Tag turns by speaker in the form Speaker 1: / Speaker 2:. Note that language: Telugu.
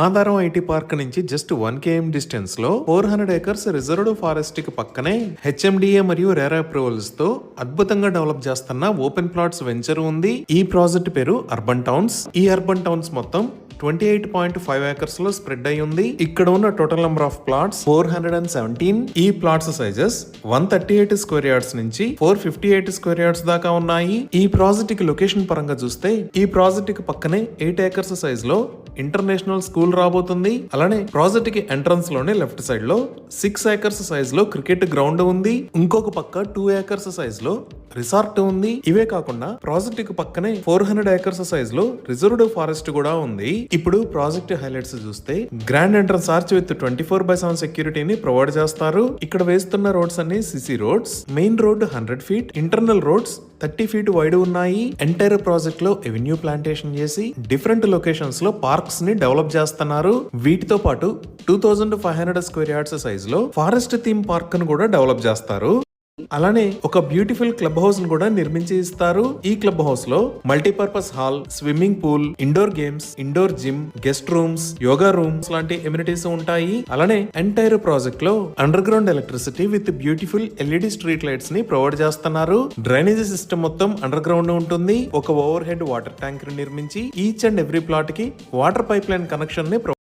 Speaker 1: ఆధారం ఐటీ పార్క్ నుంచి జస్ట్ 1 km డిస్టెన్స్ లో 400 ఏకర్స్ రిజర్వ్డ్ ఫారెస్ట్ కి పక్కనే హెచ్ఎండిఏ మరియు రేరా అప్రూవల్స్ తో అద్భుతంగా డెవలప్ చేస్తున్న ఓపెన్ ప్లాట్స్ వెంచర్ ఉంది. ఈ ప్రాజెక్ట్ పేరు అర్బన్ టౌన్స్. ఈ అర్బన్ టౌన్స్ మొత్తం 28.5 ఏకర్స్ లో స్ప్రెడ్ అయి ఉంది. ఇక్కడ ఉన్న టోటల్ నెంబర్ ఆఫ్ ప్లాట్స్ 417. ఈ ప్లాట్స్ సైజెస్ 138 స్క్వేర్ యార్డ్స్ నుంచి 458 స్క్వేర్ యార్డ్స్ దాకా ఉన్నాయి. ఈ ప్రాజెక్ట్ కి లొకేషన్ పరంగా చూస్తే ఈ ప్రాజెక్ట్ కి పక్కనే 8 ఏకర్స్ సైజ్ లో ఇంటర్నేషనల్ స్కూల్ రాబోతుంది. అలానే ప్రాజెక్ట్ కి ఎంట్రన్స్ లోనే లెఫ్ట్ సైడ్ లో 6 ఏకర్స్ సైజ్ లో క్రికెట్ గ్రౌండ్ ఉంది. ఇంకొక పక్క 2 ఏకర్స్ సైజ్ లో రిసార్ట్ ఉంది. ఇవే కాకుండా ప్రాజెక్ట్ కి పక్కనే 400 ఏకర్స్ సైజ్ లో రిజర్వ్డ్ ఫారెస్ట్ కూడా ఉంది. ఇప్పుడు ప్రాజెక్ట్ హైలైట్స్ చూస్తే గ్రాండ్ ఎంట్రన్స్ ఆర్చ్ విత్ 24/7 సెక్యూరిటీని ప్రొవైడ్ చేస్తారు. ఇక్కడ వేస్తున్న రోడ్స్ అన్ని CC roads. Main road 100 feet, internal roads 30 feet wide ఉన్నాయి. ఎంటైర్ ప్రాజెక్ట్ లో ఎవెన్యూ ప్లాంటేషన్ చేసి డిఫరెంట్ లొకేషన్స్ లో పార్క్స్ ని డెవలప్ చేస్తున్నారు. వీటితో పాటు 2500 స్క్వేర్ యార్డ్స్ సైజ్ లో ఫారెస్ట్ థీమ్ పార్క్ ను కూడా డెవలప్ చేస్తారు. అలానే ఒక బ్యూటిఫుల్ క్లబ్ హౌస్ ను కూడా నిర్మించి ఇస్తారు. ఈ క్లబ్ హౌస్ లో multipurpose hall, swimming pool, indoor games, indoor gym, guest rooms, yoga rooms లాంటి ఎమ్యూనిటీస్ ఉంటాయి. అలానే ఎంటైర్ ప్రాజెక్ట్ లో underground electricity with beautiful LED street lights ని ప్రొవైడ్ చేస్తున్నారు. డ్రైనేజీ సిస్టమ్ మొత్తం అండర్ గ్రౌండ్ ఉంటుంది. ఒక ఓవర్ హెడ్ వాటర్ ట్యాంక్ ని నిర్మించి ఈచ్ అండ్ ఎవ్రీ ప్లాట్ కి వాటర్ పైప్ లైన్ కనెక్షన్ ని